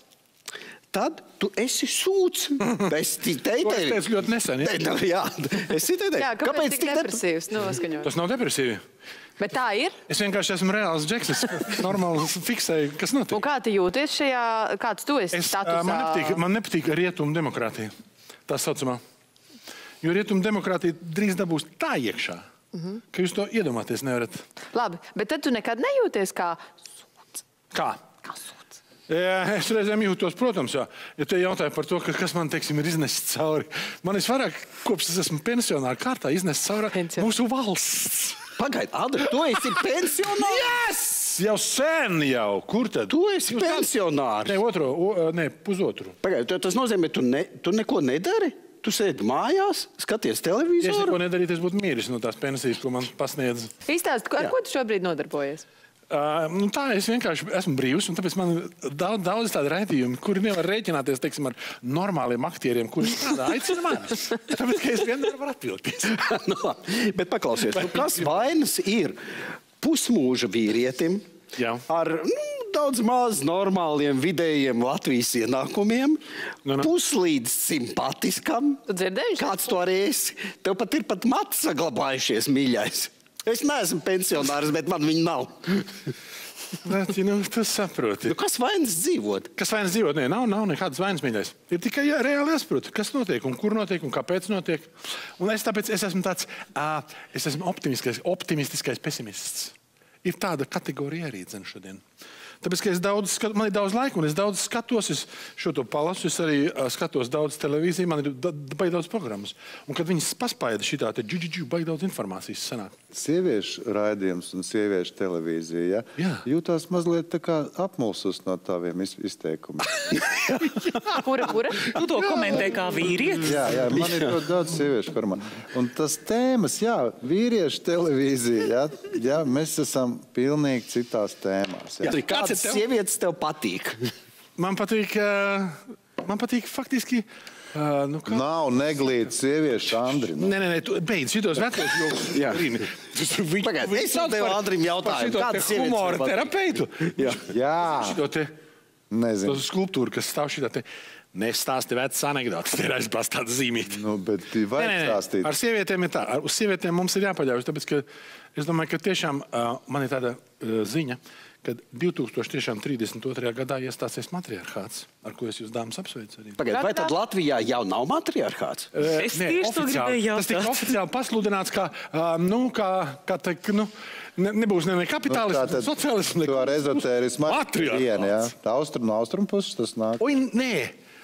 tad tu esi sūds. Es citēju tevi. Es teicu ļoti nesen, ja? Jā, es citēju tevi. Jā, kāpēc tik depresīvs noskaņot? Tas nav depresīvi. Bet tā ir? Es vienkārši esmu reāls džeks, es normāli fiksēju, kas notiek. Un kā tu jūties šajā, kāds tu esi statusā? Man nepatīk rietumu demokrātija, tā saucamā. Jo rietumu demokrātija drīz dabūs tā iekšā, ka jūs to iedomāties nevarat. Labi, bet tad tu nekad nejūties kā sūds? Kā? Kā sūds? Es reizēm jūtos, protams, ja te jautāju par to, kas man, teiksim, ir iznesis cauri. Man visvairāk, kopš es esmu pensionāri kārtā, iznesis cauri mūsu valsts. Pagaid, Andri, tu esi pensionāri? Yes! Jau sen jau. Kur tad? Tu esi pensionāri. Ne, pusotru. Pagaid, tas nozīmē, tu neko nedari? Tu sēdi mājās, skaties televizoru? Ja es neko nedarītu, es būtu miris no tās pensijas, ko man pasniedz. Izstāsti, ar ko tu šobrīd nodarbojies? Tā es vienkārši esmu brīvs, un tāpēc man daudz tādi raidījumi, kuri nevar rēķināties, teiksim, ar normāliem aktieriem, kuri strādā, aicina manis. Tāpēc, ka es vienmēr varu atvilkties. No, bet paklausies, kas vainas ir pusmūža vīrietim ar daudz maz normāliem vidējiem Latvijas ienākumiem, puslīdz simpatiskam. Tu dzirdēji? Kāds tu arī esi? Tev pat ir pat mati saglabājušies, mīļais. Es neesmu pensionārs, bet man viņi nav. Tu saproti. Kas vainas dzīvot? Kas vainas dzīvot? Nē, nav nekādas vainas, mīļais. Ir tikai reāli jāsaprot, kas notiek un kur notiek un kāpēc notiek. Un tāpēc es esmu tāds, es esmu optimistiskais pesimists. Ir tāda kategorija arī dzen šodien. Tāpēc, ka man ir daudz laika un es daudz skatos, es šo to palasu, es arī skatos daudz televīziju, man ir baigi daudz programmas. Un kad viņas paspaida šitā, tad baigi daudz informācijas sanāk. Sieviešu raidījums un sieviešu televīzija, ja? Jūtās mazliet tā kā apmulsus no taviem izteikumiem. Kura? Tu to komentē kā vīrietis? Jā, man ir ļoti daudz sieviešu formā. Un tas tēmas, vīriešu televīzija, mēs esam pilnīgi citās tēmās. Kādas sievietes tev patīk? Man patīk faktiski... Nav neglīti sieviešu, Andri. Nē, tu beidz šitos vecos jokus. Pagaid, es jau tev Andrim jautāju, kādas sievietes humora terapeitu? Jā. Šito te, nezinu. Tas skulptūra, kas stāv šitā te, nestāsti vecas anekdotas, te ir aizbāzt tāda zīmīta. Bet vajag stāstīt. Ar sievietēm ir tā, uz sievietēm mums ir jāpaļaujas, tāpēc, ka es domāju, ka tiešām man ir tāda ziņa, kad 2032. gadā iestāsies matriarchāts, ar ko es jūs dāmas apsveicu arī. Pagaid, vai tad Latvijā jau nav matriarchāts? Es tieši to gribēju jautāt. Tas tika oficiāli pasludināts, nebūs ne kapitālisms, ne sociālisms. Tu ar ezotērismu matriarchāts. No austrumu puses tas nāk? Oi, nē.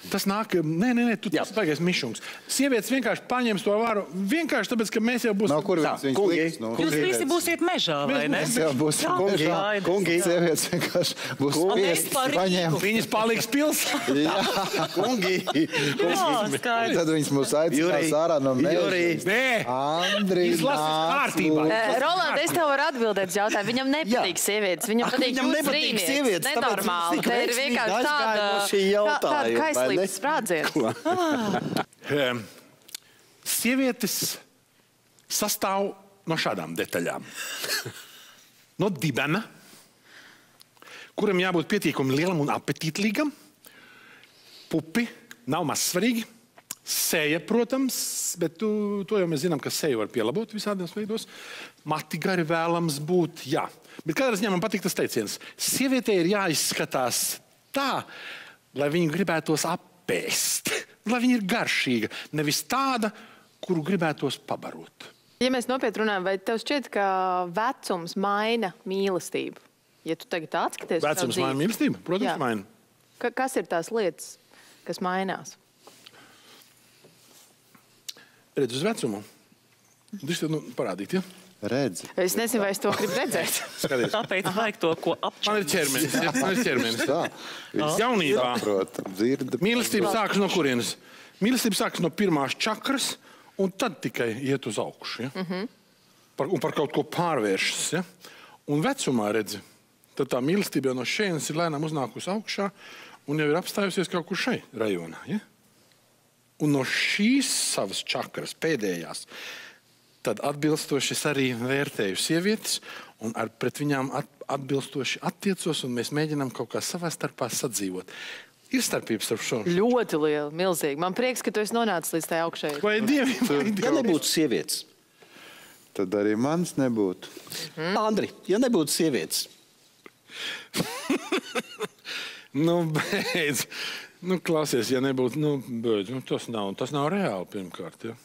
Tas nāk, nē, tu tas baigais mišungs. Sievietes vienkārši paņems to varu, vienkārši tāpēc, ka mēs jau būsim... Kur viņas liks? Jūs visi būsiet mežā, vai ne? Mēs jau būsim mežā. Kungi. Sievietes vienkārši būs spiest paņemt. Viņas paliks pilsā. Jā. Kungi. Tad viņas mūs aicinās ārā no meža. Nē. Andri, kārtībā. Roland, es tev varu atbildēt uz jautājumu. Viņam nepatīk sievietes. Viņam patīk būt brīvnieks. Nenormāli. Tā ir vienkārši tāda kaislība. Sprādziens. Sievietes sastāv no šādām detaļām. No dibena, kuram jābūt pietiekami lielam un apetītlīgam. Pupi nav mazsvarīgi. Seja, protams, bet to jau mēs zinām, ka seju var pielabot visādās veidos. Mati gari vēlams būt, jā. Bet kādā ziņā man patīk tas teiciens. Sievietei ir jāizskatās tā, lai viņu gribētos apēst, lai viņa ir garšīga, nevis tāda, kuru gribētos pabarot. Ja mēs nopietni runājam, vai tev šķiet, ka vecums maina mīlestību? Ja tu tagad atskaties... Vecums maina mīlestību? Protams, maina. Kas ir tās lietas, kas mainās? Redz uz vecumu. Viņš tev parādīt, ja? Redzi. Es nezinu, vai es to gribu redzēt. Skaties. Tāpēc vajag to, ko Man ir ķermenis, ja? Man ir ķermenis. Tā. Jaunībā. Dzirda. Mīlestība sākas no kurienes? Mīlestība sākas no pirmās čakras, un tad tikai iet uz augšu, ja? Un par kaut ko pārvēršas, ja? Un vecumā, redzi, tad tā mīlestība jau no šejienes ir lēnām uznākusi augšā, un jau ir apstājusies kaut kur šai rajonā, ja? Un no šīs savas čakras pēdējās, tad atbilstoši es arī vērtēju sievietes, un pret viņām atbilstoši attiecos, un mēs mēģinām kaut kā savā starpā sadzīvot. Ir starpības starp šo. Ļoti liela, milzīga. Man prieks, ka tu esi nonācis līdz tai augšai. Vai dievi? Ja nebūtu sievietes. Tad arī mans nebūtu. Andri, ja nebūtu sievietes. Nu, beidz. Nu, klausies, ja nebūtu, beidz. Tas nav reāli, pirmkārt, ja.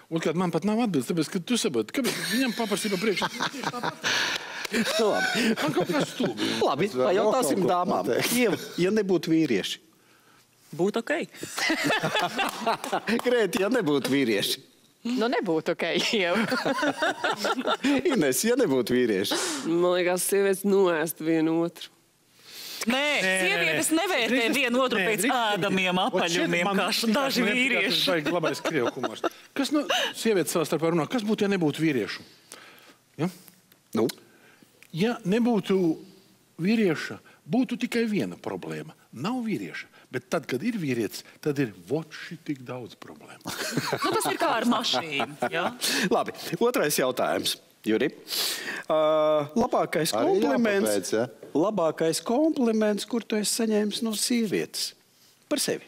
Otrkārt, man pat nav atbildes, tāpēc, ka tu saproti, kāpēc viņam paprasība priekšā. Labi. Man kaut kā stulbi. Labi, pajautāsim dāmām. Ja nebūtu vīrieši. Būtu ok. Grēti, ja nebūtu vīrieši. Nu, nebūtu ok, jau. Ines, ja nebūtu vīrieši. Man liekas, sievietes noēst vienu otru. Nē, sievietes nevērtē vienu otru pēc ādamiem apaļumiem, kā daži vīrieši. Tas vajag labais krievu humors. Kas sievietes savā starpā runā? Kas būtu, ja nebūtu vīriešu? Ja? Nu? Ja nebūtu vīrieša, būtu tikai viena problēma. Nav vīrieša. Bet tad, kad ir vīrietis, tad ir voči tik daudz problēmu. Nu, tas ir kā ar mašīnu, jā? Labi, otrais jautājums. Juri, labākais kompliments, jāpabeidz, ja? Labākais kompliments, kur tu esi saņēmis no sievietes? Par sevi.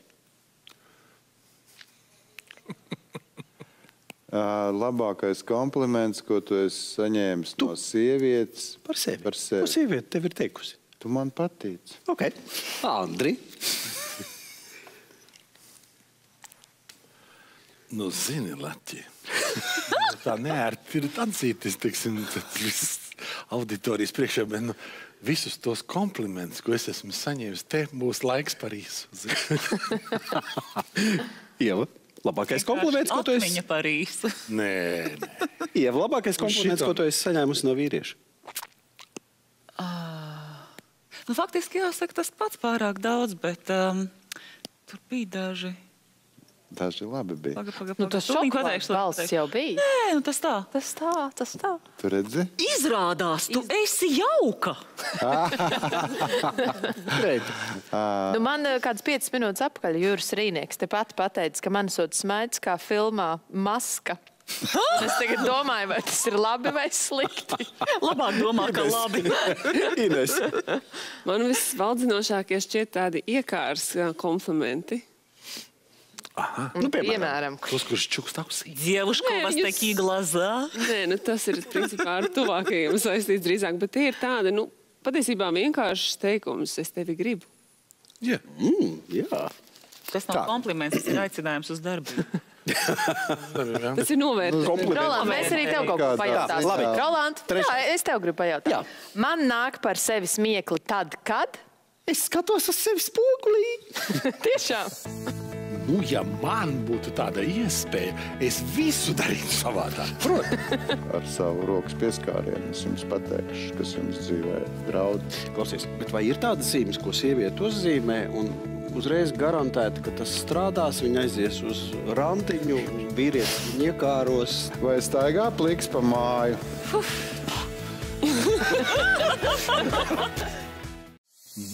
Labākais kompliments, ko tu esi saņēmis no sievietes. Par sevi. Par sevi. Ko sieviete tev ir teikusi? Tu man patīc. Ok. Andri. Nu, zini, Laķi, tā neērti ir atzītis, teiksim, viss auditorijas priekšā, bet visus tos komplimentus, ko es esmu saņēmis, te būs laiks par īsu. Ieva, labākais kompliments, ko tu esi... Atmiņa par īsu. Nē. Ieva, labākais kompliments, ko tu esi saņēmusi no vīrieša? Nu, faktiski jāsaka, tas pats pārāk daudz, bet tur bija daži... Daži labi bija. Nu, tas šokolādes balss jau bija. Nē, nu tas tā. Tas tā. Tu redzi? Izrādās, tu esi jauka. Nu, man kāds 5 minūtes apakaļ Juris Rīnieks tepat pateica, ka man sot smaids kā filmā Maska. Es tagad domāju, vai tas ir labi vai slikti. Labāk domā, ka labi. Ines. Man visvaldzinošākie šķiet tādi iekārs komplimenti. Aha. Nu, piemēram. Tos, kurš čukst ausī. Dievuško vas такие глаза. Nē, nu tas ir principā ar tuvākajiem saistīts drīzāk, bet tie ir tādi, nu, patiesībā vienkāršs teikums, es tevi gribu. Jā. Jā. Tas nav kompliments, tas ir aicinājums uz darbu. Tas ir novērtējums. Roland, mēs arī tev kaut ko pajautāsim. Labi. Roland, jā, es tev gribu pajautāt. Jā. Man nāk par sevi smiekli tad, kad? Es skatos uz sevi spogulī. Tiešām. Nu, ja man būtu tāda iespēja, es visu darītu savādāk. Protams. Ar savu rokas pieskārienu es jums pateikšu, kas jums dzīvē draud. Klausies, bet vai ir tādas zīmes, ko sieviete uzzīmē un uzreiz garantēta, ka tas strādās, viņa aizies uz rantiņu, vīrietis viņu iekāros? Vai staigā pliks pa māju?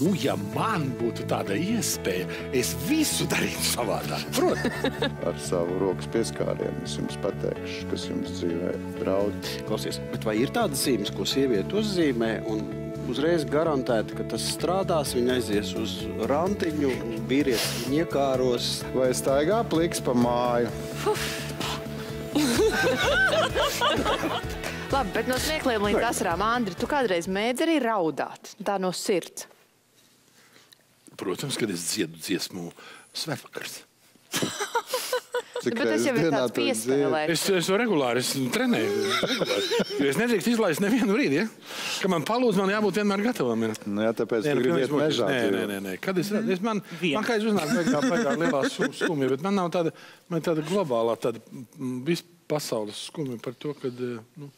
Nu, ja man būtu tāda iespēja, es visu darītu savādāk. Protams. Ar savu rokas pieskārienu es jums pateikšu, kas jums dzīvē draud. Klausies, bet vai ir tādas zīmes, ko sieviete uzzīmē un uzreiz garantēta, ka tas strādās, viņa aizies uz rantiņu, vīrietis viņu iekāros? Vai staigā pliks pa māju? Labi, bet no smiekliem līdz asarām, Andri, tu kādreiz mēdz arī raudāt, tā no sirds? Protams, kad es dziedu dziesmu Svētvakars. Bet tas jau ir tāds piespēlēts. Es to regulāri, es trenēju. Es nedrīkst izlaist nevienu brīdi, ja? ka man palūdz, man jābūt vienmēr gatavam. Nu, jā, tāpēc tu gribi iet mežā. Nē. Kad es redzu, man kā es uznāk baigā lielā skumja, bet man nav tāda globālā, tāda vispasaules skumja par to, kad, nu,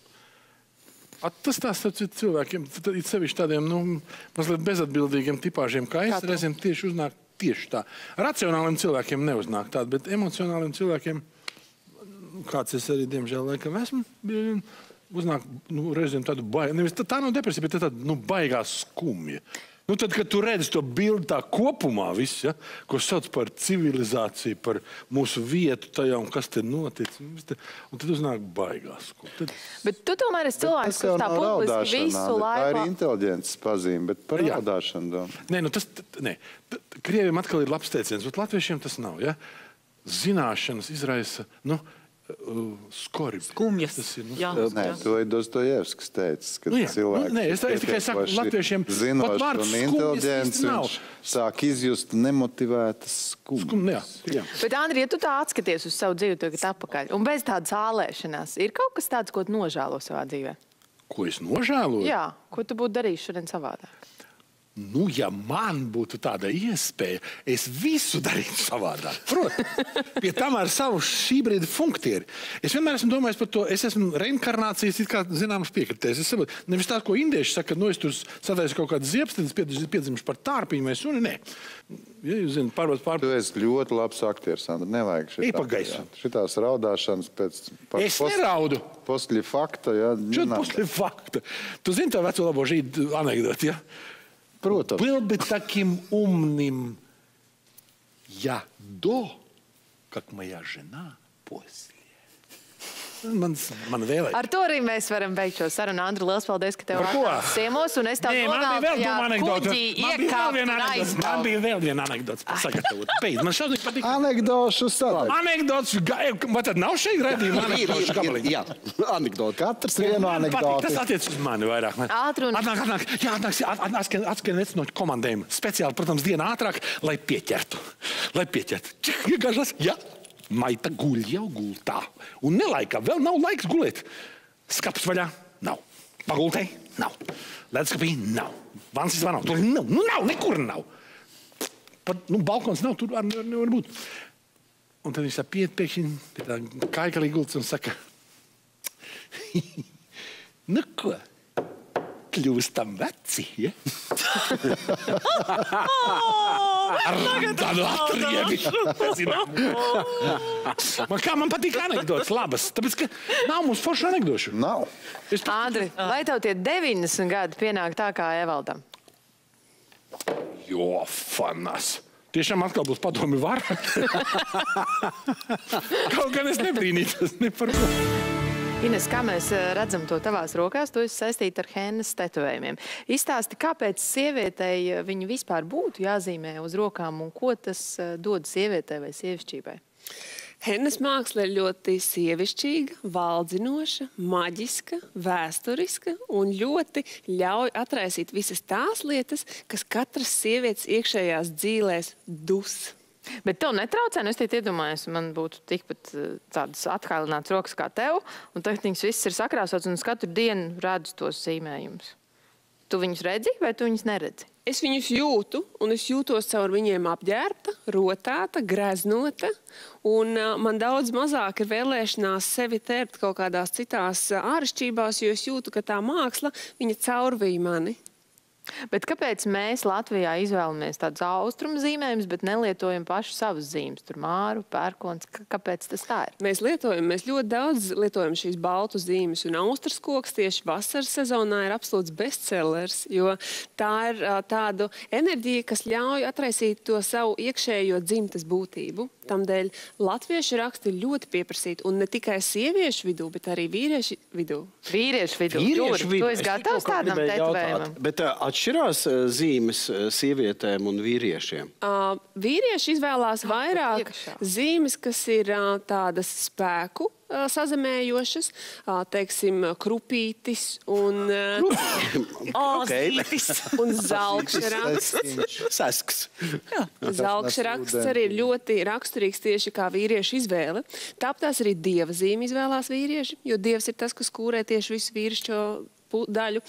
tas tās cilvēkiem, sevišķi tādiem, nu, mazliet bezatbildīgiem tipāžiem, kā es, reizēm tieši uznāk tieši tā. Racionāliem cilvēkiem neuznāk tāda, bet emocionāliem cilvēkiem, kāds es arī, diemžēl, laikam esmu, uznāk, nu, reizēm tādu nevis tā nav depresija, bet tāda, nu, baigā skumja. Nu, tad, kad tu redzi to bildi tā kopumā viss, ja, ko sauc par civilizāciju, par mūsu vietu tajā un kas te notic, un tad uznāk baigās. Bet tu tomēr esi cilvēks, kas tā publiski visu laiku... Tā ir inteliģences pazīme, bet par raudāšanu domā. Nē, nu tas, nē. Krieviem atkal ir labs teiciens, bet latviešiem tas nav, ja? Zināšanas izraisa, nu, skori. Skumjas. Nē, to ir Dostojevskis teicis, ka cilvēks... Nē, es tikai saku latviešiem, zinoši un inteliģents, viņš sāk izjust nemotivētas skumjas. Bet, Andri, ja tu tā atskaties uz savu dzīvi tagad apakaļ, un bez tādas ālēšanās, ir kaut kas tāds, ko tu nožēlo savā dzīvē? Ko es nožēloju? Jā, ko tu būtu darījis šodien savādāk? Nu, ja man būtu tāda iespēja, es visu darītu savādāk. Protams, pie tam ar savu šī brīdi funktieri. Es vienmēr esmu domājis par to, es esmu reinkarnācijas, it kā zināms piekritējis. Es saprotu, nevis tā, ko indieši saka, no es tur sataisu kaut kādas ziepstenes, piedzimšu par tārpiņu vai suni, nē. Ja jūs zināt, Tu esi ļoti labs aktieris, Andri, nevajag šitās raudāšanas pēc... Es neraudu. Postļi fakta, ja? Postļi fakta. Tu zini tā veco labo žīdu anekdoti, ja? Protams. Был бы таким умным я до, как моя жена после. Man vēlēt. Ar to arī mēs varam beigt šo sarunu. Andri, liels paldies, ka tev atnāc ciemos, un es tev novēlu tajā kuģī iekāpt un aizbraukt. Man bija vēl viena anekdote sagatavot. Beidz, man šausmīgi patīk. Anekdošu sadaļu. Anekdotes, vai tad nav šeit redzījuma anekdošu gabaliņa? Jā, anekdote. Katrs vienu anekdoti. Tas attiec uz mani vairāk. Atskan no komandējuma. Speciāli, protams, diena ātrāk, lai pieķertu. Iegāžas, jā. Maita guļ jau gultā. Un nelaikā, vēl nav laiks gulēt. Skapis vaļā? Nav. Pagultē? Nav. Ledskapī? Nav. Vansis var nav. Tur nav. Nu nav, nekur nav. Pat, nu, balkons nav, tur nevar būt. Un tad viņš tā pēkšņi pie tā kaikalī gults un saka, nu ko, kļūstam veci, ja? Ar tādu atriebi. Kā man patīk anekdotes labas, tāpēc, ka nav mums foršu anekdošu. Nav. Andri, vai tev tie 90 gadi pienāk tā kā Evaldam? Jo, fanas. Tiešām atkal būs padomi var. Kaut gan es nebrīnītos, ne par ko. Ines, kā mēs redzam to tavās rokās, tu esi saistīta ar hennas tetovējumiem. Izstāsti, kāpēc sievietei viņu vispār būtu jāzīmē uz rokām un ko tas dod sievietei vai sievišķībai? Hennas māksla ir ļoti sievišķīga, valdzinoša, maģiska, vēsturiska un ļoti ļauj atraisīt visas tās lietas, kas katras sievietes iekšējās dzīlēs dus. Bet tev netraucē, nu es tiek iedomājos, man būtu tikpat tādas atkailinātas rokas kā tev, un tagad viņas viss ir sakrāsots, un es katru dienu redzu tos zīmējumus. Tu viņus redzi vai tu viņus neredzi? Es viņus jūtu, un es jūtos caur viņiem apģērbta, rotēta, greznota, un man daudz mazāk ir vēlēšanās sevi tērpt kaut kādās citās āršķībās, jo es jūtu, ka tā māksla, viņa caurvīja mani. Bet kāpēc mēs Latvijā izvēlamies tādus austrumu zīmējumus, bet nelietojam pašu savas zīmes? Tur māru, pērkons, kāpēc tas tā ir? Mēs ļoti daudz lietojam šīs baltu zīmes, un austrskoks tieši vasaras sezonā ir absolūts bestsellers, jo tā ir tādu enerģija, kas ļauj atraisīt to savu iekšējo dzimtas būtību. Tamdēļ latviešu raksti ir ļoti pieprasīti, un ne tikai sieviešu vidū, bet arī vīriešu vidū. Vīriešu vidū? Tu esi gatavs tādam tetovējumam? Bet atšķirās zīmes sievietēm un vīriešiem? Vīrieši izvēlās vairāk zīmes, kas ir tādas spēku sazemējošas, teiksim, krupītis un āzītis un zelkšraksts. Sesks. Zelkšraksts arī ir ļoti raksturīgs tieši kā vīriešu izvēle. Tāpēc arī dieva zīme izvēlās vīrieši, jo dievs ir tas, kas kūrē tieši visu vīrišķo daļu.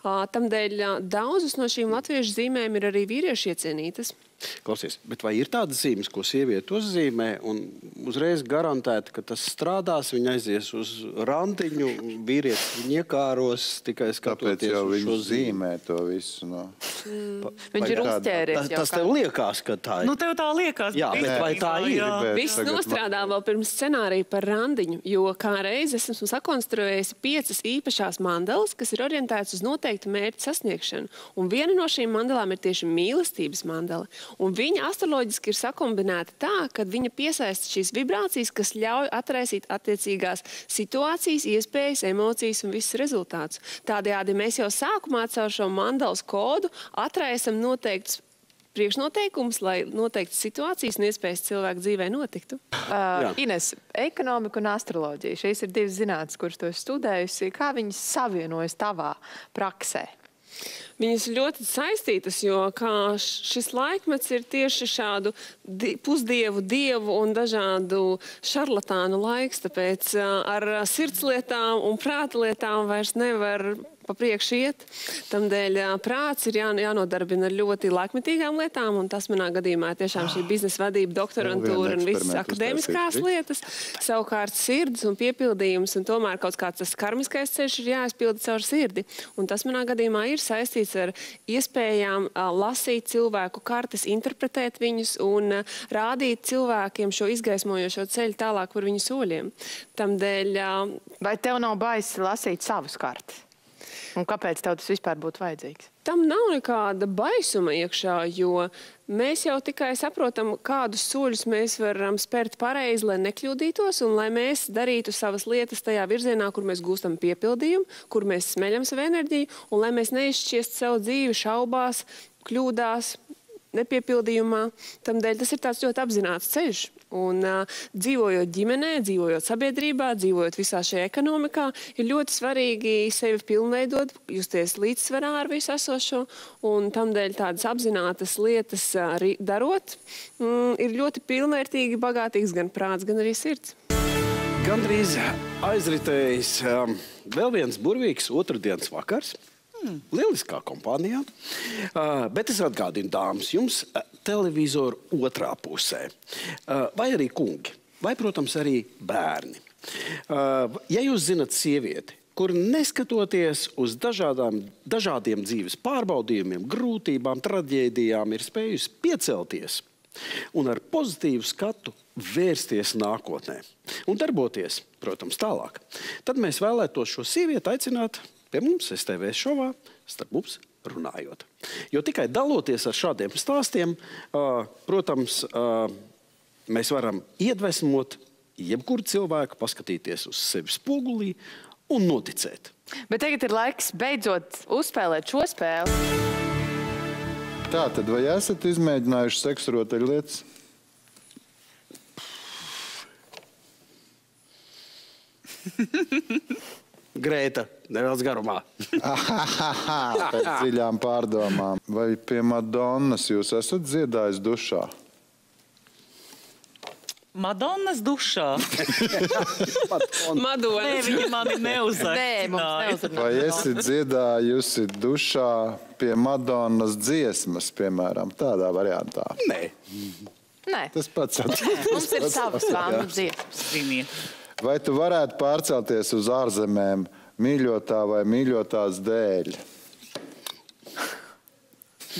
Tamdēļ daudzas no šīm latviešu zīmēm ir arī vīrieši iecienītas. Klausies, bet vai ir tādas zīmes, ko sieviete uzzīmē un uzreiz garantēta, ka tas strādās, viņa aizies uz randiņu, vīrietis viņa iekāros, tikai skatoties uz šo zīmē to visu, no. Viņš ir uzķēries jau. Tas tev liekas, ka tā ir. Nu, tev tā liekas. Jā, bet vai tā ir? Viss nostrādā vēl pirms scenārija par randiņu, jo kā reiz esmu sakonstruējusi 5 īpašās mandalas, kas ir orientētas uz noteiktu mērķu sasniegšanu. Un viena no šīm mandalām ir tieši mīlestības mandala. Un viņa astroloģiski ir sakombinēta tā, ka viņa piesaista šīs vibrācijas, kas ļauj atraisīt attiecīgās situācijas, iespējas, emocijas un visus rezultātus. Tādējādi mēs jau sākumā caur šo mandalas kodu atraisam noteiktus priekšnoteikumus, lai noteiktas situācijas un iespējas cilvēku dzīvē notiktu. Ines, ekonomika un astroloģija. Šīs ir divas zinātnes, kuras tu esi studējusi. Kā viņas savienojas tavā praksē? Viņas ļoti saistītas, jo šis laikmets ir tieši šādu pusdievu, dievu un dažādu šarlatānu laiks, tāpēc ar sirdslietām un prātlietām vairs nevar pa priekšu iet. Tamdēļ prāts ir jānodarbina ar ļoti laikmetīgām lietām, un tas manā gadījumā tiešām šī biznesa vadība, doktorantūra un visas akadēmiskās lietas. Savukārt sirds un piepildījums, un tomēr kaut kāds tas karmiskais ceļš ir jāizpilda caur sirdi. Un tas manā gadījumā ir saistīts ar iespējām lasīt cilvēku kartes, interpretēt viņus un rādīt cilvēkiem šo izgaismojošo ceļu tālāk par viņu soļiem. Tamdēļ... Vai tev nav baisi lasīt savus kartes? Un kāpēc tev tas vispār būtu vajadzīgs? Tam nav nekāda baisuma iekšā, jo mēs jau tikai saprotam, kādus soļus mēs varam spērt pareizi, lai nekļūdītos un lai mēs darītu savas lietas tajā virzienā, kur mēs gūstam piepildījumu, kur mēs smeļam savu enerģiju un lai mēs neizšķiest savu dzīvi šaubās, kļūdās, nepiepildījumā. Tamdēļ tas ir tāds ļoti apzināts ceļš. Un dzīvojot ģimenē, dzīvojot sabiedrībā, dzīvojot visā šajā ekonomikā, ir ļoti svarīgi sevi pilnveidot, justies līdzsvarā ar visu esošo. Un tamdēļ tādas apzinātas lietas darot, ir ļoti pilnvērtīgi, bagātīgs gan prāts, gan arī sirds. Gandrīz aizritējis vēl viens burvīgs otrdienas vakars. Lieliskā kompānijā. Bet es atgādinu, dāmas, jums televizoru otrā pusē. Vai arī kungi, vai, protams, arī bērni. Ja jūs zinat sievieti, kur neskatoties uz dažādiem dzīves pārbaudījumiem, grūtībām, traģēdijām, ir spējusi piecelties un ar pozitīvu skatu vērsties nākotnē un darboties, protams, tālāk, tad mēs vēlētos šo sievieti aicināt pie mums STV šovā, starp mums runājot. Jo tikai daloties ar šādiem stāstiem, protams, mēs varam iedvesmot jebkuru cilvēku, paskatīties uz sevi spogulī un noticēt. Bet tagad ir laiks beidzot uzspēlēt šo spēli. Tā, tad vai esat izmēģinājuši seksu rotaļlietas? Grēta, nevēlas garumā. Pēc dziļām pārdomām. Vai pie Madonnas jūs esat dziedājis dušā? Madonnas dušā? Madonna. Nē, viņa mani neuzaicināja. Vai esi dziedājusi dušā pie Madonnas dziesmas, piemēram, tādā variantā? Nē. Nē. Tas pats. Mums ir savas vānu dziesmas. Ziniet. Vai tu varētu pārcelties uz ārzemēm mīļotā vai mīļotās dēļ?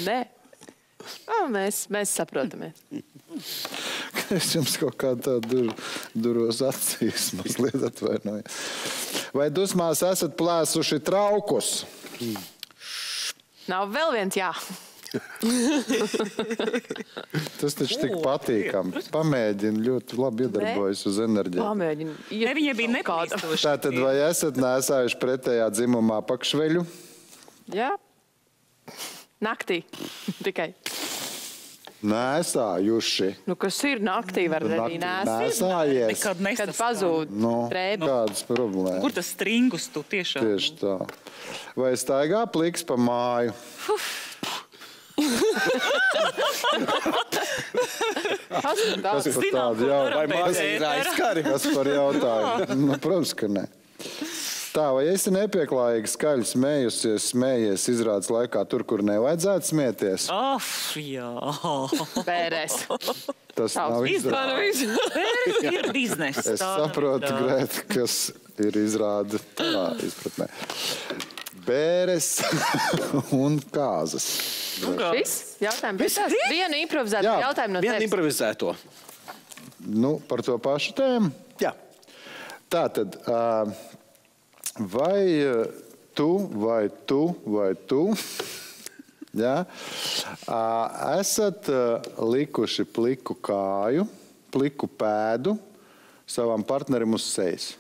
Nē. Mēs saprotamies. Es jums kaut kā tādu duros acīs mazliet atvainoju. Vai dusmās esat plēsuši traukus? Nav vēl viens jā. Tas taču tik patīkami. Pamēģini, ļoti labi iedarbojas uz enerģiju. Pamēģini. Ne, viņai bija nepīstoši. Tātad vai esat nēsājuši pretējā dzimumā pakšveļu? Jā. Naktī. Tikai. Nēsājuši. Nu, kas ir naktī, var arī nēsājies. Nekad Kad nesastāv. pazūd drēbi. Kādas problēmas? Kur tas stringus tu tiešām? Tieši tā. Vai staigā pliks pa māju? Kas par tādu jautājumu? Vai Kas par jautājumu? Nu, protams, ka ne. Tā, vai esi nepieklājīgi skaļi smējies izrādes laikā tur, kur nevajadzētu smieties? Jā. Bērēs. Tas nav izrāde. Bērēs ir bizness. Es saprotu, Greta, kas ir izrāde tā izpratnē. Bēres un kāzas. Viss? Jautājums. Vienu improvizētu jautājumu no tevis. Vienu improvizēto. Nu, par to pašu tēmu? Jā. Tātad, vai tu, jā, esat likuši pliku kāju, pliku pēdu savam partnerim uz sejas?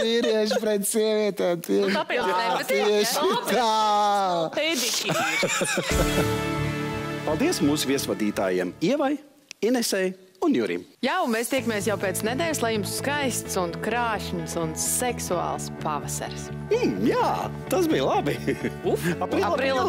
Vīrieši pret sievietēm. Tieši tā. Paldies mūsu viesvadītājiem Ievai, Inesei un Jurim. Jā, un mēs tiekamies jau pēc nedēļas, lai jums skaists un krāšņs un seksuāls pavasaris. Jā, tas bija labi. April.